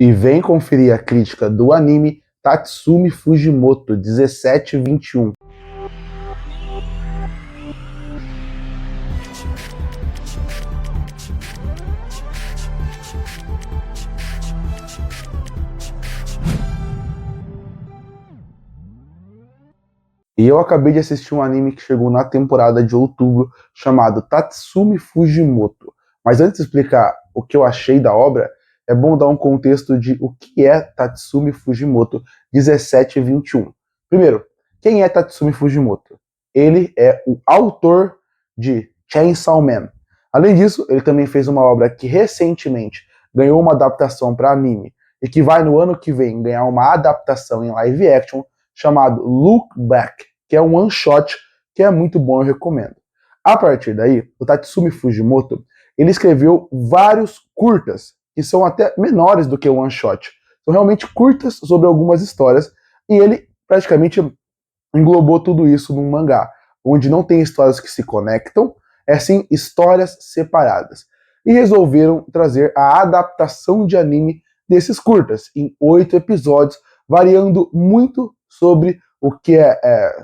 E vem conferir a crítica do anime Tatsumi Fujimoto 1721. E eu acabei de assistir um anime que chegou na temporada de outubro, chamado Tatsumi Fujimoto. Mas antes de explicar o que eu achei da obra, é bom dar um contexto de o que é Tatsumi Fujimoto 1721. Primeiro, quem é Tatsumi Fujimoto? Ele é o autor de Chainsaw Man. Além disso, ele também fez uma obra que recentemente ganhou uma adaptação para anime e que vai no ano que vem ganhar uma adaptação em live action, chamado Look Back, que é um one shot que é muito bom, eu recomendo. A partir daí, o Tatsumi Fujimoto, ele escreveu vários curtas, que são até menores do que o one shot. São realmente curtas sobre algumas histórias, e ele praticamente englobou tudo isso num mangá, onde não tem histórias que se conectam, é sim histórias separadas. E resolveram trazer a adaptação de anime desses curtas, em 8 episódios, variando muito sobre o que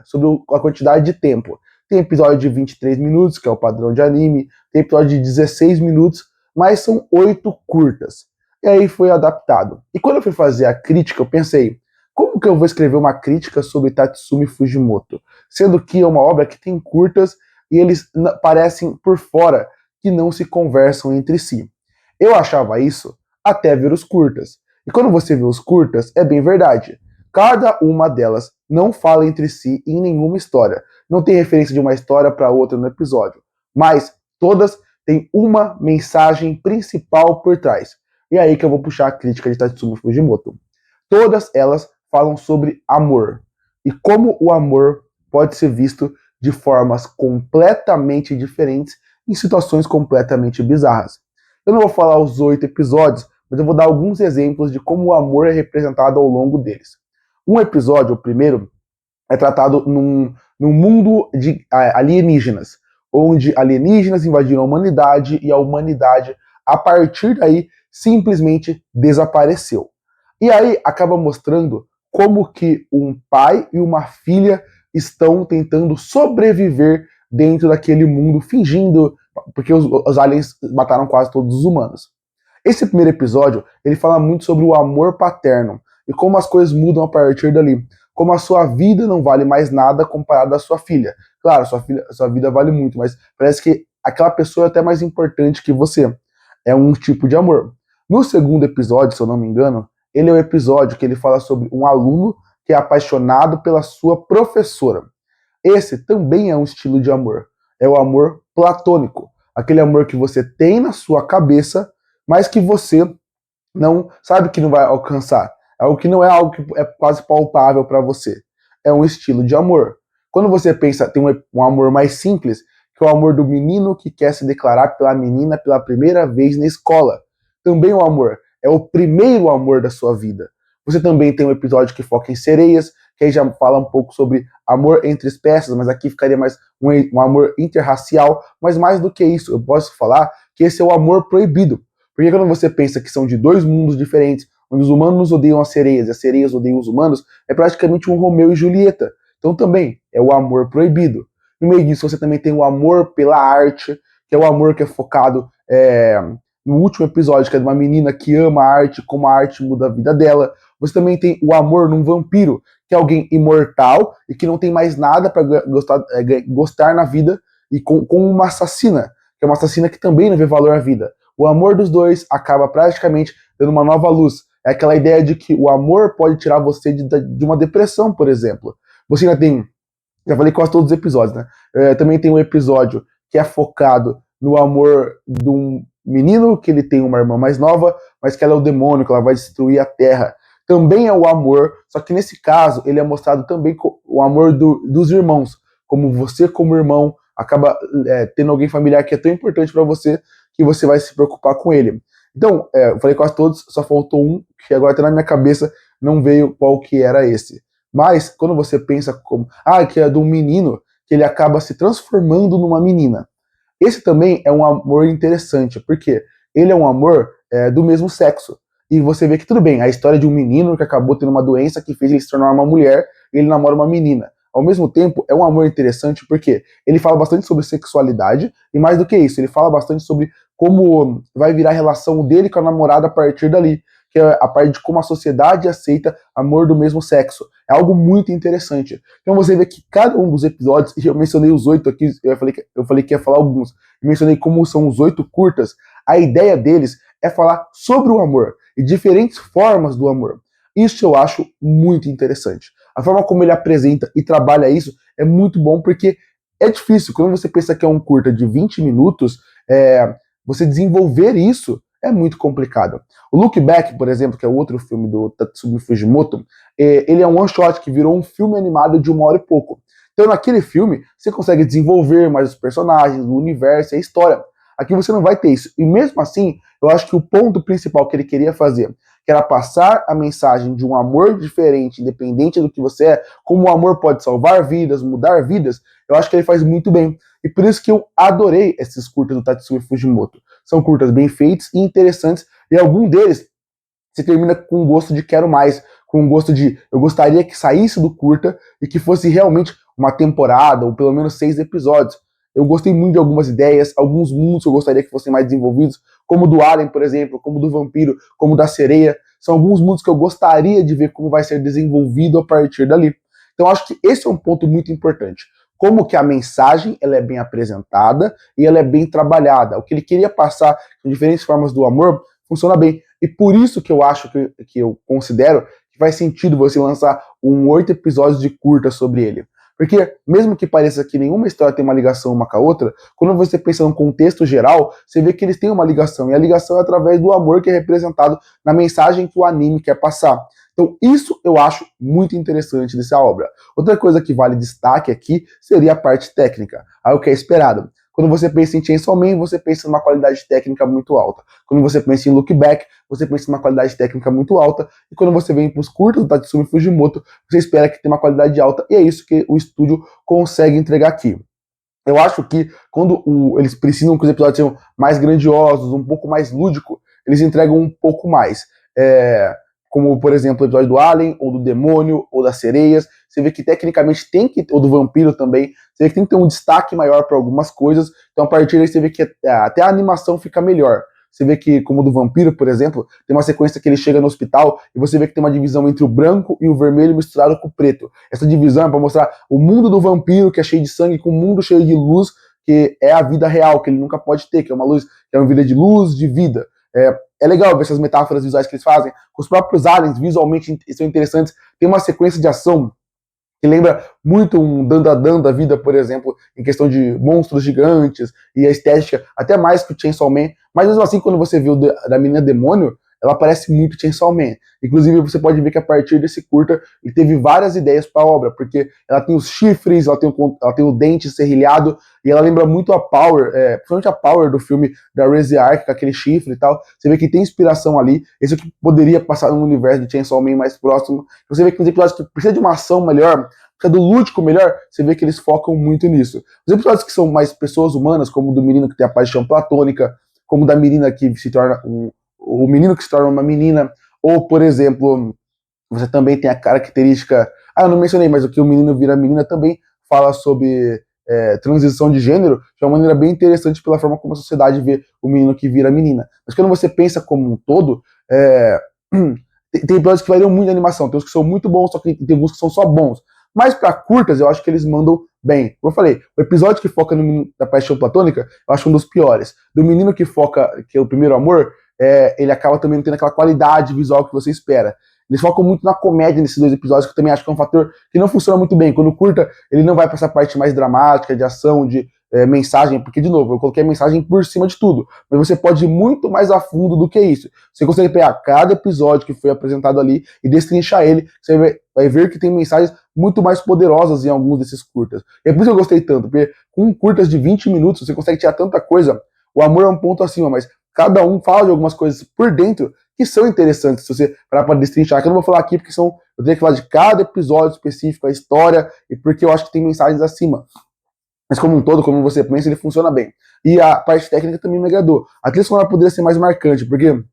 sobre a quantidade de tempo. Tem episódio de 23 minutos, que é o padrão de anime, tem episódio de 16 minutos, mas são 8 curtas. E aí foi adaptado. E quando eu fui fazer a crítica, eu pensei, como que eu vou escrever uma crítica sobre Tatsumi Fujimoto? Sendo que é uma obra que tem curtas e eles parecem por fora que não se conversam entre si. Eu achava isso até ver os curtas. E quando você vê os curtas, é bem verdade. Cada uma delas não fala entre si em nenhuma história. Não tem referência de uma história para outra no episódio. Mas todas têm uma mensagem principal por trás. E é aí que eu vou puxar a crítica de Tatsumi Fujimoto. Todas elas falam sobre amor. E como o amor pode ser visto de formas completamente diferentes em situações completamente bizarras. Eu não vou falar os 8 episódios, mas eu vou dar alguns exemplos de como o amor é representado ao longo deles. Um episódio, o primeiro, é tratado num mundo de alienígenas, onde alienígenas invadiram a humanidade e a humanidade, a partir daí, simplesmente desapareceu. E aí acaba mostrando como que um pai e uma filha estão tentando sobreviver dentro daquele mundo, fingindo, porque os aliens mataram quase todos os humanos. Esse primeiro episódio, ele fala muito sobre o amor paterno e como as coisas mudam a partir dali. Como a sua vida não vale mais nada comparado à sua filha. Claro, sua vida vale muito, mas parece que aquela pessoa é até mais importante que você. É um tipo de amor. No segundo episódio, se eu não me engano, ele é o episódio que ele fala sobre um aluno que é apaixonado pela sua professora. Esse também é um estilo de amor. É o amor platônico. Aquele amor que você tem na sua cabeça, mas que você não sabe que não vai alcançar. É algo que não é algo que é quase palpável para você. É um estilo de amor. Quando você pensa, tem um amor mais simples, que é o amor do menino que quer se declarar pela menina pela primeira vez na escola. Também o amor. É o primeiro amor da sua vida. Você também tem um episódio que foca em sereias, que aí já fala um pouco sobre amor entre espécies, mas aqui ficaria mais um amor interracial. Mas mais do que isso, eu posso falar que esse é o amor proibido. Porque quando você pensa que são de dois mundos diferentes, onde os humanos odeiam as sereias e as sereias odeiam os humanos, é praticamente um Romeu e Julieta. Então também é o amor proibido. No meio disso você também tem o amor pela arte, que é o amor que é focado no último episódio, que é de uma menina que ama a arte, como a arte muda a vida dela. Você também tem o amor num vampiro, que é alguém imortal e que não tem mais nada para gostar na vida, e com uma assassina, que é uma assassina que também não vê valor à vida. O amor dos dois acaba praticamente dando uma nova luz. É aquela ideia de que o amor pode tirar você de uma depressão, por exemplo. Você ainda tem, já falei quase todos os episódios, né? Também tem um episódio que é focado no amor de um menino, que ele tem uma irmã mais nova, mas que ela é o demônio, que ela vai destruir a Terra. Também é o amor, só que nesse caso ele é mostrado também o amor dos irmãos. Como você, como irmão, acaba tendo alguém familiar que é tão importante para você, que você vai se preocupar com ele. Então, eu falei quase todos, só faltou um, que agora está na minha cabeça, não veio qual que era esse. Mas, quando você pensa como, que é de um menino, que ele acaba se transformando numa menina. Esse também é um amor interessante, porque ele é um amor do mesmo sexo. e você vê que tudo bem, a história de um menino que acabou tendo uma doença que fez ele se tornar uma mulher, e ele namora uma menina. Ao mesmo tempo, é um amor interessante porque ele fala bastante sobre sexualidade, e mais do que isso, ele fala bastante sobre como vai virar a relação dele com a namorada a partir dali, que é a parte de como a sociedade aceita amor do mesmo sexo. É algo muito interessante. Então você vê que cada um dos episódios, e eu mencionei os 8 aqui, eu falei que ia falar alguns, eu mencionei como são os 8 curtas, a ideia deles é falar sobre o amor e diferentes formas do amor. Isso eu acho muito interessante. A forma como ele apresenta e trabalha isso é muito bom, porque é difícil. Quando você pensa que é um curta de 20 minutos, você desenvolver isso é muito complicado. O Look Back, por exemplo, que é outro filme do Tatsumi Fujimoto, ele é um one-shot que virou um filme animado de 1 hora e pouco. Então, naquele filme, você consegue desenvolver mais os personagens, o universo e a história. Aqui você não vai ter isso. E mesmo assim, eu acho que o ponto principal que ele queria fazer, que era passar a mensagem de um amor diferente, independente do que você é, como o amor pode salvar vidas, mudar vidas, eu acho que ele faz muito bem. E por isso que eu adorei esses curtas do Tatsumi Fujimoto. São curtas bem feitos e interessantes, e algum deles você termina com um gosto de quero mais, com um gosto de eu gostaria que saísse do curta e que fosse realmente uma temporada, ou pelo menos 6 episódios. Eu gostei muito de algumas ideias, alguns mundos que eu gostaria que fossem mais desenvolvidos, como o do Alien, por exemplo, como o do Vampiro, como o da Sereia. São alguns mundos que eu gostaria de ver como vai ser desenvolvido a partir dali. Então acho que esse é um ponto muito importante. Como que a mensagem ela é bem apresentada e ela é bem trabalhada. O que ele queria passar com diferentes formas do amor funciona bem. E por isso que eu acho que eu considero que faz sentido você lançar 8 episódios de curta sobre ele. Porque, mesmo que pareça que nenhuma história tem uma ligação uma com a outra, quando você pensa num contexto geral, você vê que eles têm uma ligação. E a ligação é através do amor que é representado na mensagem que o anime quer passar. Então, isso eu acho muito interessante dessa obra. Outra coisa que vale destaque aqui seria a parte técnica, algo que é esperado. Quando você pensa em Chainsaw Man, você pensa numa qualidade técnica muito alta. Quando você pensa em Look Back, você pensa numa qualidade técnica muito alta. E quando você vem para os curtos do Tatsumi Fujimoto, você espera que tenha uma qualidade alta. E é isso que o estúdio consegue entregar aqui. Eu acho que quando eles precisam que os episódios sejam mais grandiosos, um pouco mais lúdico, eles entregam um pouco mais. Como, por exemplo, o episódio do Alien, ou do Demônio, ou das Sereias. Você vê que tecnicamente tem que, ou do Vampiro também, você vê que tem que ter um destaque maior para algumas coisas. Então, a partir daí, você vê que até a animação fica melhor. Você vê que, como o do Vampiro, por exemplo, tem uma sequência que ele chega no hospital e você vê que tem uma divisão entre o branco e o vermelho misturado com o preto. Essa divisão é para mostrar o mundo do vampiro, que é cheio de sangue, com o mundo cheio de luz, que é a vida real, que ele nunca pode ter, que é uma luz, que é uma vida de luz, de vida. É legal ver essas metáforas visuais que eles fazem. Os próprios aliens, visualmente, são interessantes. Tem uma sequência de ação que lembra muito um Dandadan da vida, por exemplo, em questão de monstros gigantes e a estética, até mais que o Chainsaw Man. Mas mesmo assim, quando você viu da menina demônio, ela parece muito Chainsaw Man. Inclusive, você pode ver que a partir desse curta, ele teve várias ideias para a obra, porque ela tem os chifres, ela tem o dente serrilhado, e ela lembra muito a Power, principalmente a Power do filme da Raze Ark, com aquele chifre e tal. Você vê que tem inspiração ali. Esse aqui poderia passar no universo de Chainsaw Man mais próximo. Você vê que nos episódios que precisa de uma ação melhor, precisa do lúdico melhor, você vê que eles focam muito nisso. Os episódios que são mais pessoas humanas, como o do menino que tem a paixão platônica, como o da menina que se torna o menino que se torna uma menina, ou, por exemplo, você também tem a característica, eu não mencionei, mas o que o menino vira menina também fala sobre transição de gênero, de uma maneira bem interessante pela forma como a sociedade vê o menino que vira menina. Mas quando você pensa como um todo, tem episódios que variam muito de animação, tem uns que são muito bons, só que tem alguns que são só bons. Mas para curtas, eu acho que eles mandam bem. Como eu falei, o episódio que foca no menino da paixão platônica, eu acho um dos piores. Do menino que foca, que é o primeiro amor, ele acaba também não tendo aquela qualidade visual que você espera. Eles focam muito na comédia nesses 2 episódios, que eu também acho que é um fator que não funciona muito bem. Quando curta, ele não vai para essa parte mais dramática, de ação, de mensagem, porque, de novo, eu coloquei a mensagem por cima de tudo. Mas você pode ir muito mais a fundo do que isso. Você consegue pegar cada episódio que foi apresentado ali e destrinchar ele. Você vai ver que tem mensagens muito mais poderosas em alguns desses curtas. E é por isso que eu gostei tanto, porque com curtas de 20 minutos você consegue tirar tanta coisa. O amor é um ponto acima, mas cada um fala de algumas coisas por dentro que são interessantes, se você parar para destrinchar, que eu não vou falar aqui porque eu teria que falar de cada episódio específico, a história, e porque eu acho que tem mensagens acima. Mas como um todo, como você pensa, ele funciona bem. E a parte técnica também me agradou. A trilha sonora poderia ser mais marcante, porque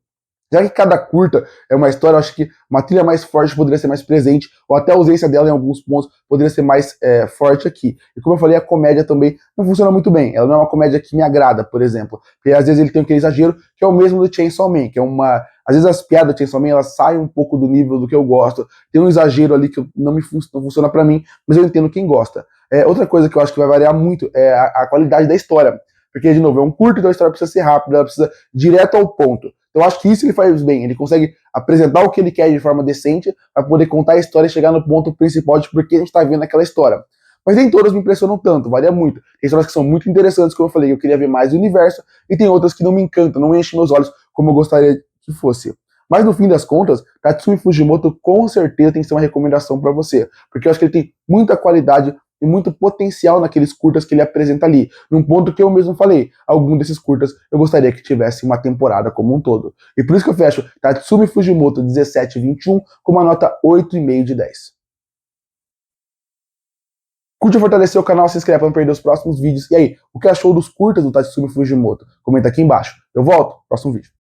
Já que cada curta é uma história, eu acho que uma trilha mais forte poderia ser mais presente, ou até a ausência dela em alguns pontos poderia ser mais forte aqui. E como eu falei, a comédia também não funciona muito bem. Ela não é uma comédia que me agrada, por exemplo. Porque às vezes ele tem aquele exagero, que é o mesmo do Chainsaw Man, que é uma... Às vezes as piadas do Chainsaw Man, elas saem um pouco do nível do que eu gosto. Tem um exagero ali que não funciona pra mim, mas eu entendo quem gosta. Outra coisa que eu acho que vai variar muito é a qualidade da história. Porque, de novo, é um curto, então a história precisa ser rápida, ela precisa direto ao ponto. Então, eu acho que isso ele faz bem. Ele consegue apresentar o que ele quer de forma decente para poder contar a história e chegar no ponto principal de por que a gente está vendo aquela história. Mas nem todas me impressionam tanto, varia muito. Tem histórias que são muito interessantes, como eu falei, eu queria ver mais do universo, e tem outras que não me encantam, não enchem meus olhos como eu gostaria que fosse. Mas no fim das contas, Tatsumi Fujimoto com certeza tem que ser uma recomendação para você, porque eu acho que ele tem muita qualidade e muito potencial naqueles curtas que ele apresenta ali. Num ponto que eu mesmo falei, algum desses curtas eu gostaria que tivesse uma temporada como um todo. E por isso que eu fecho Tatsumi Fujimoto 1721 com uma nota 8,5 de 10. Curte fortalecer o canal, se inscreve para não perder os próximos vídeos. E aí, o que achou dos curtas do Tatsumi Fujimoto? Comenta aqui embaixo. Eu volto, próximo vídeo.